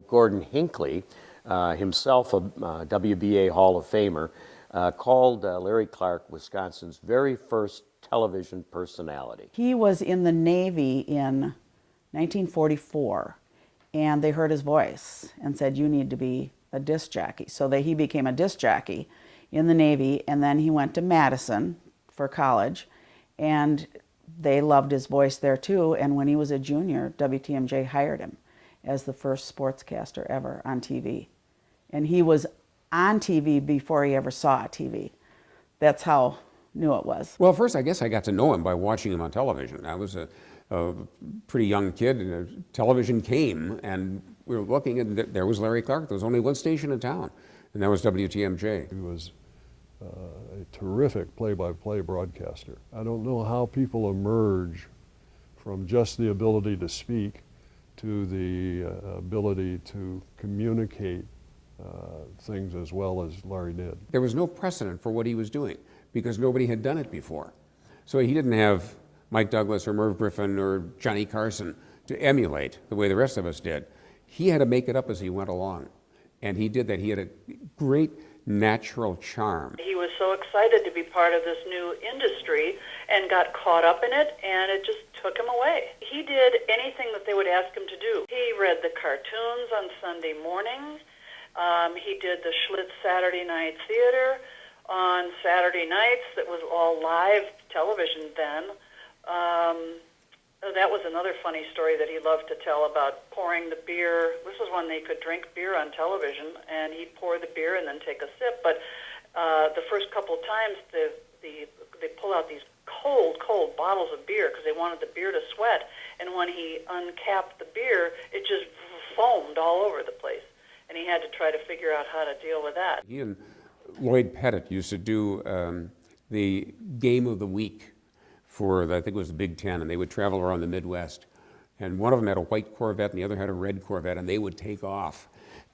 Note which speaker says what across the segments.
Speaker 1: Gordon Hinckley, himself a WBA Hall of Famer, called Larry Clark Wisconsin's very first television personality.
Speaker 2: He was in the Navy in 1944, and they heard his voice and said, "You need to be a disc jockey." So he became a disc jockey in the Navy, and then he went to Madison for college, and they loved his voice there too. And when he was a junior, WTMJ hired him as the first sportscaster ever on TV. And he was on TV before he ever saw TV. That's how new it was.
Speaker 3: Well, first, I guess I got to know him by watching him on television. I was a pretty young kid, and television came, and we were looking, and there was Larry Clark. There was only one station in town, and that was WTMJ.
Speaker 4: He was a terrific play-by-play broadcaster. I don't know how people emerge from just the ability to speak to the ability to communicate things as well as Larry did.
Speaker 3: There was no precedent for what he was doing because nobody had done it before. So he didn't have Mike Douglas or Merv Griffin or Johnny Carson to emulate the way the rest of us did. He had to make it up as he went along, and he did that. He had a great natural charm.
Speaker 5: He was so excited to be part of this new industry and got caught up in it, and it just took him away. He did anything that they would ask him to do. He read the cartoons on Sunday morning. He did the Schlitz Saturday Night Theater on Saturday nights. That was all live television then. That was another funny story that he loved to tell about pouring the beer. This was when they could drink beer on television, and he'd pour the beer and then take a sip. But the first couple of times, they pull out these cold bottles of beer because they wanted the beer to sweat. And when he uncapped the beer, it just foamed all over the place. And he had to try to figure out how to deal with that.
Speaker 3: He and Lloyd Pettit used to do the game of the week for, I think it was the Big Ten, and they would travel around the Midwest. And one of them had a white Corvette and the other had a red Corvette, and they would take off.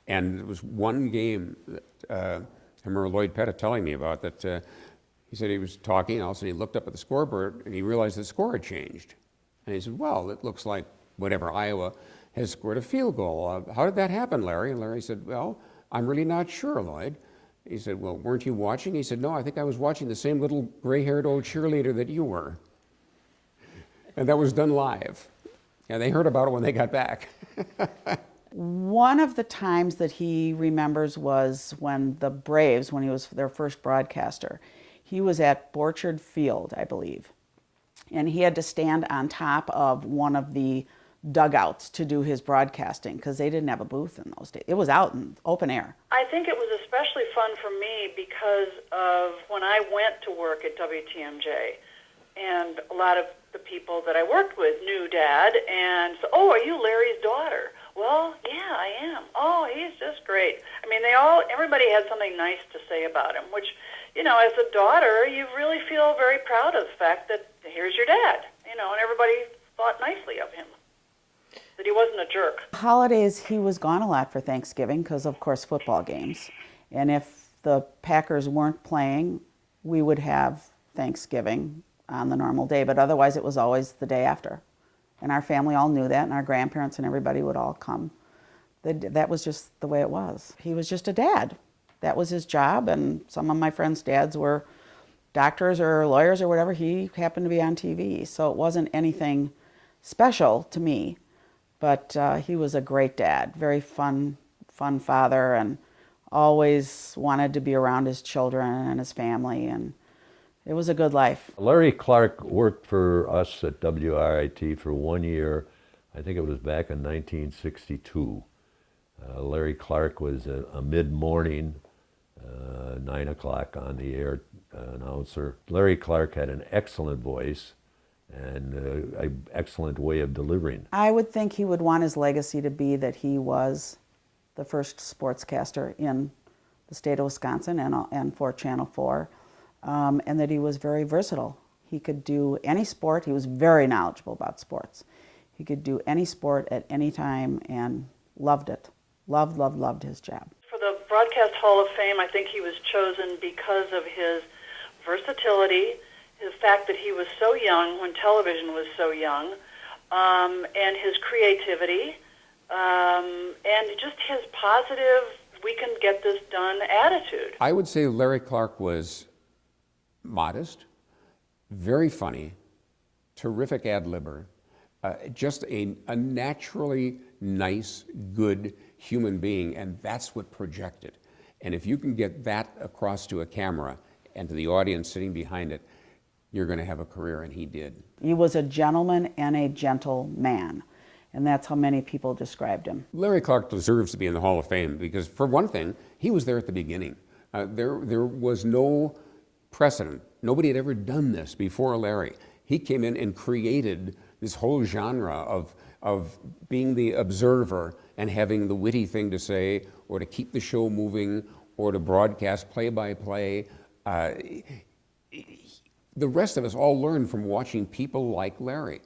Speaker 3: And there was one game that I remember Lloyd Pettit telling me about that he said he was talking, and all of a sudden he looked up at the scoreboard and he realized the score had changed. And he said, well, it looks like whatever, Iowa has scored a field goal. How did that happen, Larry? And Larry said, well, I'm really not sure, Lloyd. He said, well, weren't you watching? He said, no, I think I was watching the same little gray-haired old cheerleader that you were. And that was done live. And they heard about it when they got back.
Speaker 2: One of the times that he remembers was when the Braves, when he was their first broadcaster, he was at Borchard Field, I believe. And he had to stand on top of one of the dugouts to do his broadcasting because they didn't have a booth in those days. It was out in open air.
Speaker 5: I think it was especially fun for me because of when I went to work at WTMJ, and a lot of the people that I worked with knew Dad, and so, oh, are you Larry's daughter? Well, yeah, I am. Oh, he's just great. I mean, everybody had something nice to say about him, which, you know, as a daughter, you really feel very proud of the fact that here's your dad, you know, and everybody thought nicely of him, that he wasn't a jerk.
Speaker 2: Holidays, he was gone a lot for Thanksgiving because, of course, football games. And if the Packers weren't playing, we would have Thanksgiving on the normal day, but otherwise it was always the day after. And our family all knew that, and our grandparents and everybody would all come. That was just the way it was. He was just a dad. That was his job, and some of my friends' dads were doctors or lawyers or whatever. He happened to be on TV, so it wasn't anything special to me, but he was a great dad, very fun father, and always wanted to be around his children and his family, and it was a good life.
Speaker 6: Larry Clark worked for us at WRIT for 1 year. I think it was back in 1962. Larry Clark was a mid-morning, 9 o'clock on the air announcer. Larry Clark had an excellent voice and an excellent way of delivering.
Speaker 2: I would think he would want his legacy to be that he was the first sportscaster in the state of Wisconsin and for Channel 4. And that he was very versatile. He could do any sport. He was very knowledgeable about sports. He could do any sport at any time and loved it. Loved his job.
Speaker 5: For the Broadcast Hall of Fame, I think he was chosen because of his versatility, the fact that he was so young when television was so young, and his creativity, and just his positive, we can get this done attitude.
Speaker 3: I would say Larry Clark was modest, very funny, terrific ad-libber, just a naturally nice, good human being, and that's what projected. And if you can get that across to a camera and to the audience sitting behind it, you're going to have a career, and he did.
Speaker 2: He was a gentleman and a gentle man, and that's how many people described him.
Speaker 3: Larry Clark deserves to be in the Hall of Fame because, for one thing, he was there at the beginning. There was no precedent. Nobody had ever done this before Larry. He came in and created this whole genre of being the observer and having the witty thing to say, or to keep the show moving, or to broadcast play-by-play. The rest of us all learned from watching people like Larry.